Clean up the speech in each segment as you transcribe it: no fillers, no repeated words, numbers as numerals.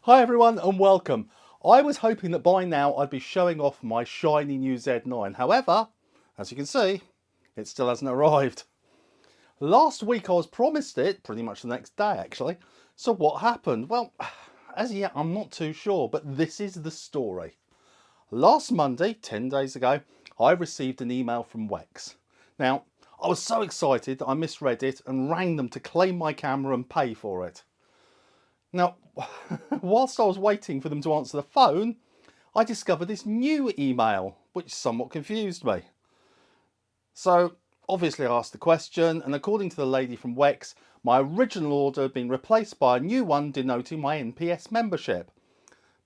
Hi everyone and welcome. I was hoping that by now I'd be showing off my shiny new Z9. However, as you can see, it still hasn't arrived. Last week I was promised it, pretty much the next day actually. So what happened? Well, as yet I'm not too sure, but this is the story. Last Monday, 10 days ago, I received an email from Wex. Now, I was so excited that I misread it and rang them to claim my camera and pay for it. Now, whilst I was waiting for them to answer the phone, I discovered this new email, which somewhat confused me. So, obviously I asked the question, and according to the lady from Wex, my original order had been replaced by a new one denoting my NPS membership.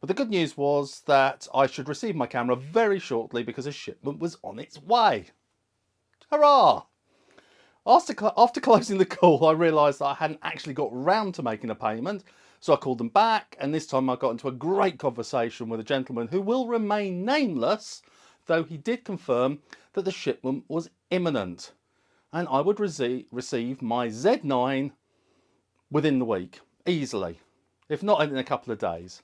But the good news was that I should receive my camera very shortly because a shipment was on its way. Hurrah! After closing the call, I realised that I hadn't actually got round to making a payment, so I called them back, and this time I got into a great conversation with a gentleman who will remain nameless, though he did confirm that the shipment was imminent, and I would receive my Z9 within the week, easily, if not in a couple of days.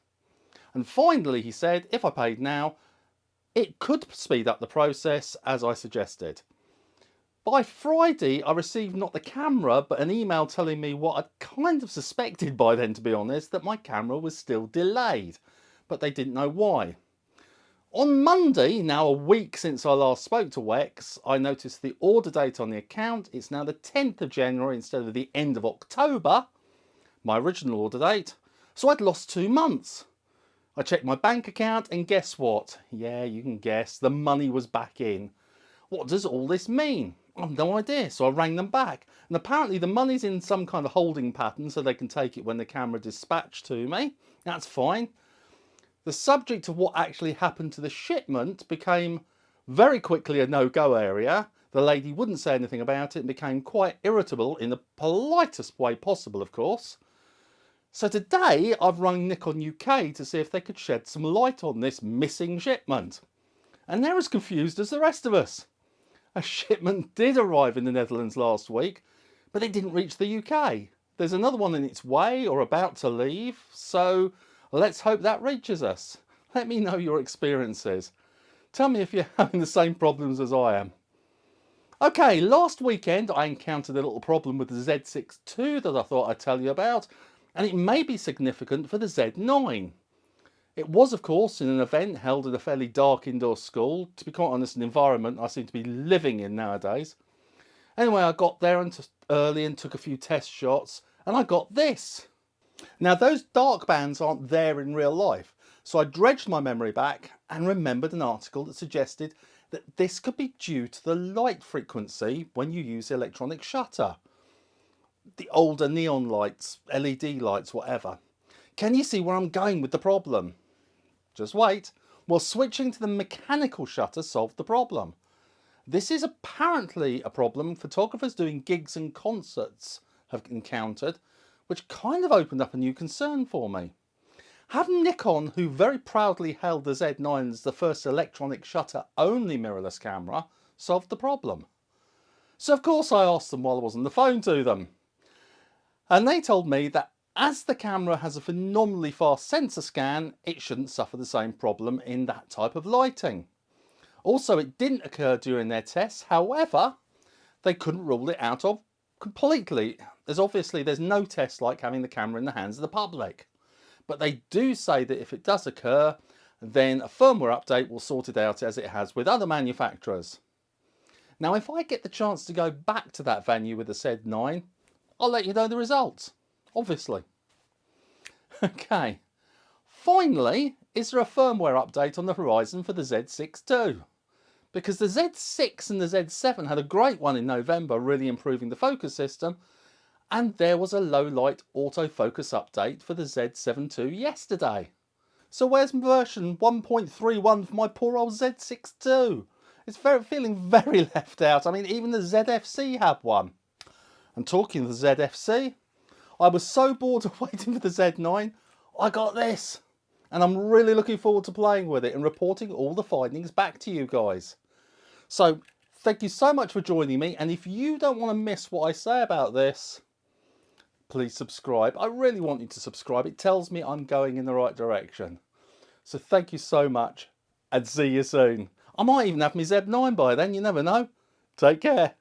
And finally, he said, if I paid now, it could speed up the process as I suggested. By Friday, I received not the camera, but an email telling me what I'd kind of suspected by then, to be honest, that my camera was still delayed, but they didn't know why. On Monday, now a week since I last spoke to Wex, I noticed the order date on the account. It's now the 10th of January instead of the end of October, my original order date, so I'd lost 2 months. I checked my bank account and guess what? Yeah, you can guess, the money was back in. What does all this mean? I've no idea, so I rang them back. And apparently the money's in some kind of holding pattern so they can take it when the camera dispatched to me. That's fine. The subject of what actually happened to the shipment became very quickly a no-go area. The lady wouldn't say anything about it and became quite irritable in the politest way possible, of course. So today I've rung Nikon UK to see if they could shed some light on this missing shipment. And they're as confused as the rest of us. A shipment did arrive in the Netherlands last week, but it didn't reach the UK. There's another one in its way or about to leave, so let's hope that reaches us. Let me know your experiences. Tell me if you're having the same problems as I am. Okay, last weekend I encountered a little problem with the Z6 II that I thought I'd tell you about, and it may be significant for the Z9. It was, of course, in an event held in a fairly dark indoor school. To be quite honest, an environment I seem to be living in nowadays. Anyway, I got there early and took a few test shots, and I got this. Now, those dark bands aren't there in real life, so I dredged my memory back and remembered an article that suggested that this could be due to the light frequency when you use the electronic shutter. The older neon lights, LED lights, whatever. Can you see where I'm going with the problem? Just wait. Well, switching to the mechanical shutter solved the problem. This is apparently a problem photographers doing gigs and concerts have encountered, which kind of opened up a new concern for me. Have Nikon, who very proudly held the Z9 as the first electronic shutter only mirrorless camera, solved the problem? So of course I asked them while I was on the phone to them. And they told me that as the camera has a phenomenally fast sensor scan, it shouldn't suffer the same problem in that type of lighting. Also, it didn't occur during their tests. However, they couldn't rule it out of completely, as obviously there's no test like having the camera in the hands of the public. But they do say that if it does occur, then a firmware update will sort it out as it has with other manufacturers. Now, if I get the chance to go back to that venue with the Z9, I'll let you know the results. Obviously. Okay. Finally, is there a firmware update on the horizon for the Z6 II? Because the Z6 and the Z7 had a great one in November, really improving the focus system, and there was a low light autofocus update for the Z7 II yesterday. So where's version 1.31 for my poor old Z6 II? It's feeling very left out. I mean, even the ZFC had one. And talking of the ZFC, I was so bored of waiting for the Z9, I got this. And I'm really looking forward to playing with it and reporting all the findings back to you guys. So, thank you so much for joining me. And if you don't want to miss what I say about this, please subscribe. I really want you to subscribe. It tells me I'm going in the right direction. So thank you so much and see you soon. I might even have my Z9 by then, you never know. Take care.